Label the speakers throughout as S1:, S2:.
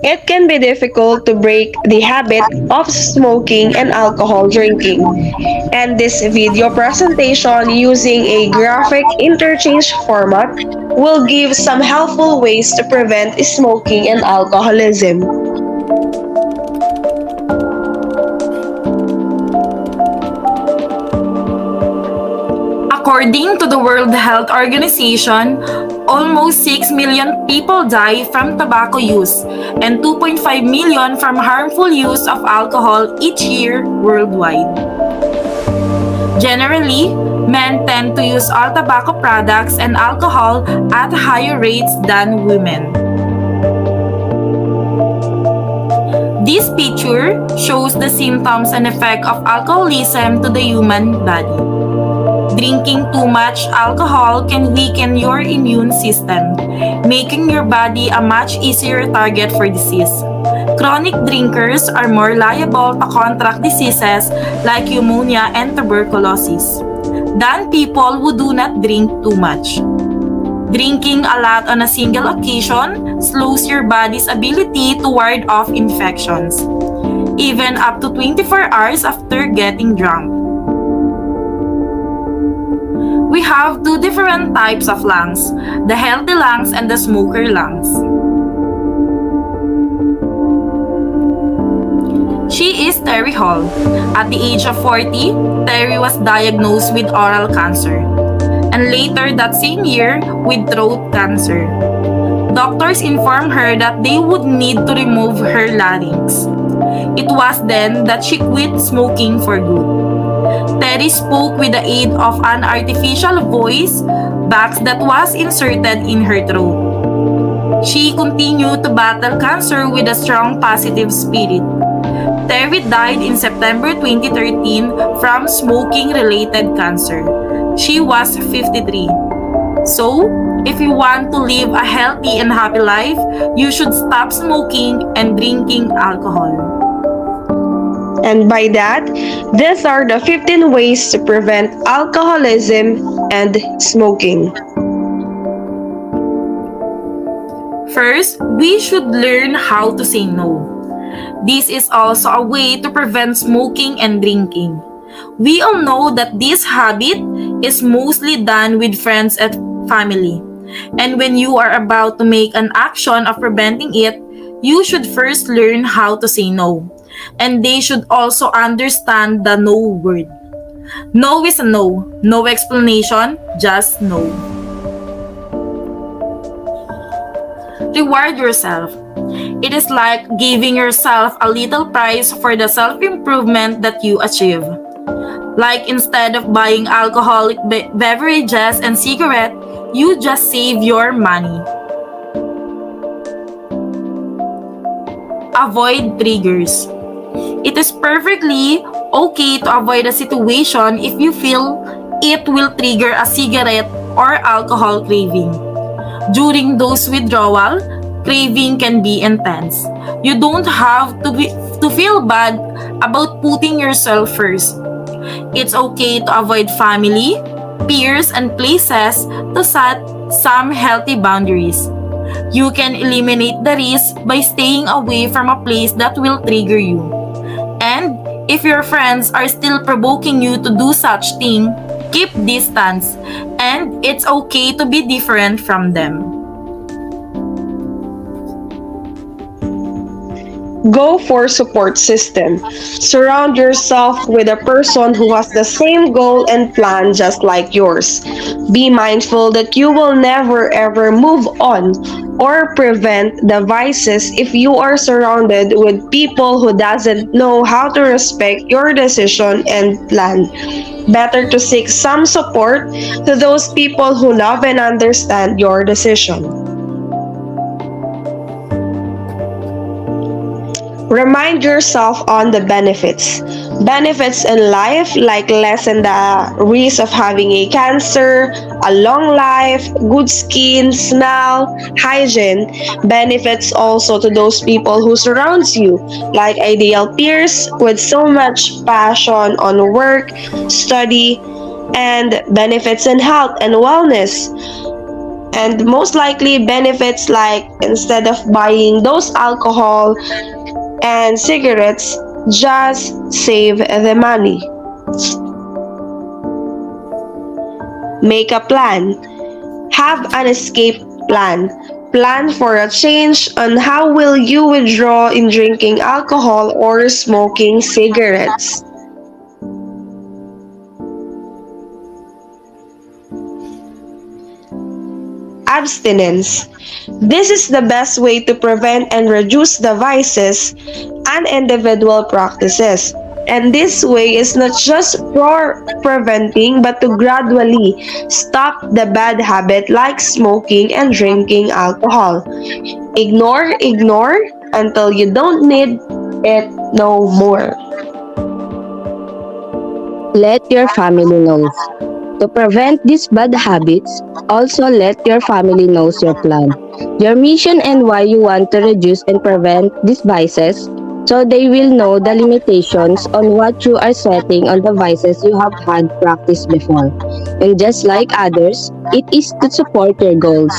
S1: It can be difficult to break the habit of smoking and alcohol drinking, and this video presentation using a graphic interchange format will give some helpful ways to prevent smoking and alcoholism.
S2: According to the World Health Organization, almost 6 million people die from tobacco use and 2.5 million from harmful use of alcohol each year worldwide. Generally, men tend to use all tobacco products and alcohol at higher rates than women. This picture shows the symptoms and effect of alcoholism to the human body. Drinking too much alcohol can weaken your immune system, making your body a much easier target for disease. Chronic drinkers are more liable to contract diseases like pneumonia and tuberculosis than people who do not drink too much. Drinking a lot on a single occasion slows your body's ability to ward off infections, even up to 24 hours after getting drunk. We have two different types of lungs, the healthy lungs and the smoker lungs. She is Terry Hall. At the age of 40, Terry was diagnosed with oral cancer, and later that same year with throat cancer. Doctors informed her that they would need to remove her larynx. It was then that she quit smoking for good. Terry spoke with the aid of an artificial voice box that was inserted in her throat. She continued to battle cancer with a strong positive spirit. Terry died in September 2013 from smoking-related cancer. She was 53. So, if you want to live a healthy and happy life, you should stop smoking and drinking alcohol.
S1: And by that, these are the 15 ways to prevent alcoholism and smoking.
S2: First, we should learn how to say no. This is also a way to prevent smoking and drinking. We all know that this habit is mostly done with friends and family. And when you are about to make an action of preventing it, you should first learn how to say no. And they should also understand the no word. No is a no. No explanation, just no. Reward yourself. It is like giving yourself a little prize for the self-improvement that you achieve. Like instead of buying alcoholic beverages and cigarette, you just save your money. Avoid triggers. It is perfectly okay to avoid a situation if you feel it will trigger a cigarette or alcohol craving. During those withdrawal, craving can be intense. You don't have to feel bad about putting yourself first. It's okay to avoid family, peers, and places to set some healthy boundaries. You can eliminate the risk by staying away from a place that will trigger you. And if your friends are still provoking you to do such thing, keep distance, and it's okay to be different from them.
S1: Go for support system. Surround yourself with a person who has the same goal and plan just like yours. Be mindful that you will never ever move on or prevent the vices if you are surrounded with people who doesn't know how to respect your decision and plan. Better to seek some support to those people who love and understand your decision. Remind yourself on the benefits. Benefits in life like lessen the risk of having a cancer, a long life, good skin, smell, hygiene. Benefits also to those people who surrounds you, like ideal peers with so much passion on work, study, and benefits in health and wellness. And most likely benefits like instead of buying those alcohol and cigarettes, just save the money. Make a plan. Have an escape plan. Plan for a change on how will you withdraw in drinking alcohol or smoking cigarettes. Abstinence. This is the best way to prevent and reduce the vices and individual practices. And this way is not just for preventing but to gradually stop the bad habit like smoking and drinking alcohol. Ignore until you don't need it no more.
S3: Let your family know. To prevent these bad habits, also let your family know your plan, your mission and why you want to reduce and prevent these vices, so they will know the limitations on what you are setting on the vices you have had practiced before. And just like others, it is to support your goals.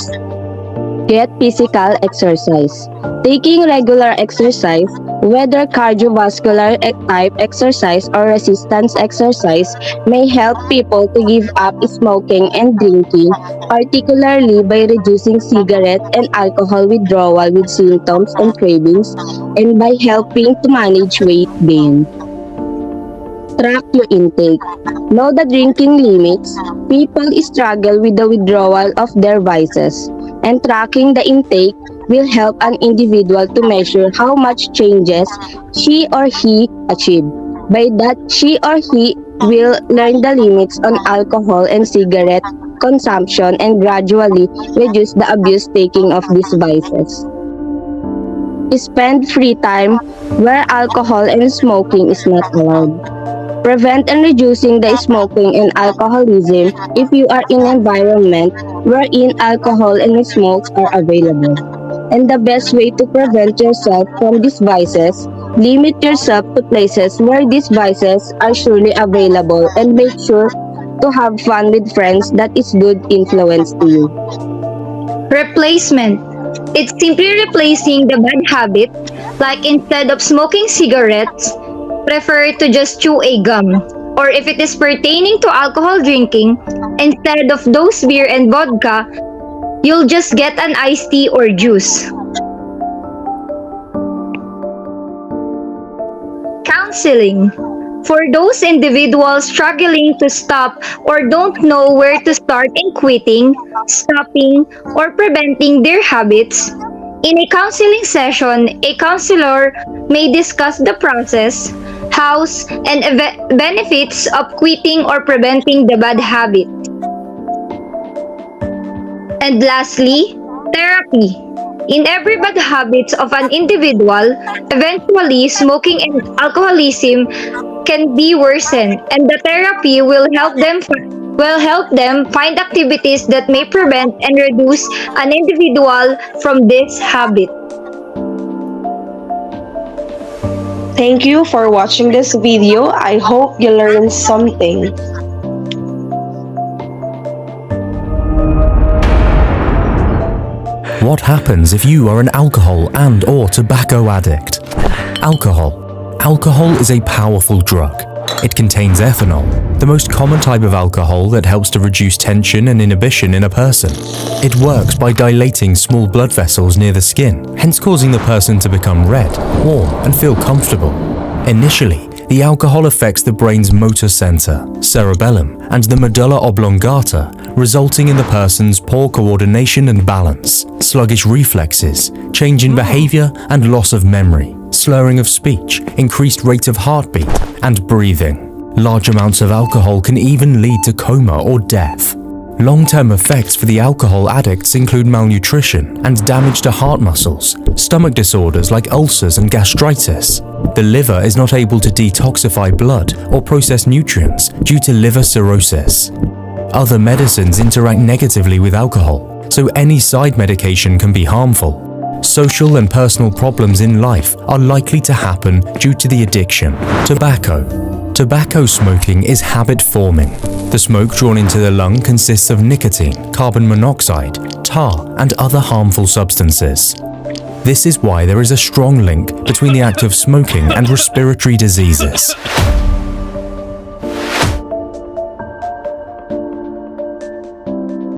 S3: Get physical exercise. Taking regular exercise, whether cardiovascular type exercise or resistance exercise, may help people to give up smoking and drinking, particularly by reducing cigarette and alcohol withdrawal with symptoms and cravings, and by helping to manage weight gain. Track your intake. Know the drinking limits. People struggle with the withdrawal of their vices, and tracking the intake will help an individual to measure how much changes she or he achieved. By that, she or he will learn the limits on alcohol and cigarette consumption and gradually reduce the abuse taking of these vices. Spend free time where alcohol and smoking is not allowed. Prevent and reducing the smoking and alcoholism if you are in an environment wherein alcohol and smokes are available. And the best way to prevent yourself from these vices, limit yourself to places where these vices are surely available, and make sure to have fun with friends that is good influence to you.
S4: Replacement. It's simply replacing the bad habit, like instead of smoking cigarettes, prefer to just chew a gum. Or if it is pertaining to alcohol drinking, instead of those beer and vodka, you'll just get an iced tea or juice. Counseling. For those individuals struggling to stop or don't know where to start in quitting, stopping, or preventing their habits, in a counseling session, a counselor may discuss the process, hows, and benefits of quitting or preventing the bad habit. And lastly, therapy. In every bad habits of an individual, eventually smoking and alcoholism can be worsened, and the therapy will help them find activities that may prevent and reduce an individual from this habit.
S1: Thank you for watching this video. I hope you learned something.
S5: What happens if you are an alcohol and/or tobacco addict? Alcohol. Alcohol is a powerful drug. It contains ethanol, the most common type of alcohol that helps to reduce tension and inhibition in a person. It works by dilating small blood vessels near the skin, hence causing the person to become red, warm, and feel comfortable. Initially, the alcohol affects the brain's motor center, cerebellum, and the medulla oblongata, resulting in the person's poor coordination and balance, sluggish reflexes, change in behavior and loss of memory, slurring of speech, increased rate of heartbeat, and breathing. Large amounts of alcohol can even lead to coma or death. Long-term effects for the alcohol addicts include malnutrition and damage to heart muscles, stomach disorders like ulcers and gastritis. The liver is not able to detoxify blood or process nutrients due to liver cirrhosis. Other medicines interact negatively with alcohol, so any side medication can be harmful. Social and personal problems in life are likely to happen due to the addiction. Tobacco. Tobacco smoking is habit-forming. The smoke drawn into the lung consists of nicotine, carbon monoxide, tar, and other harmful substances. This is why there is a strong link between the act of smoking and respiratory diseases.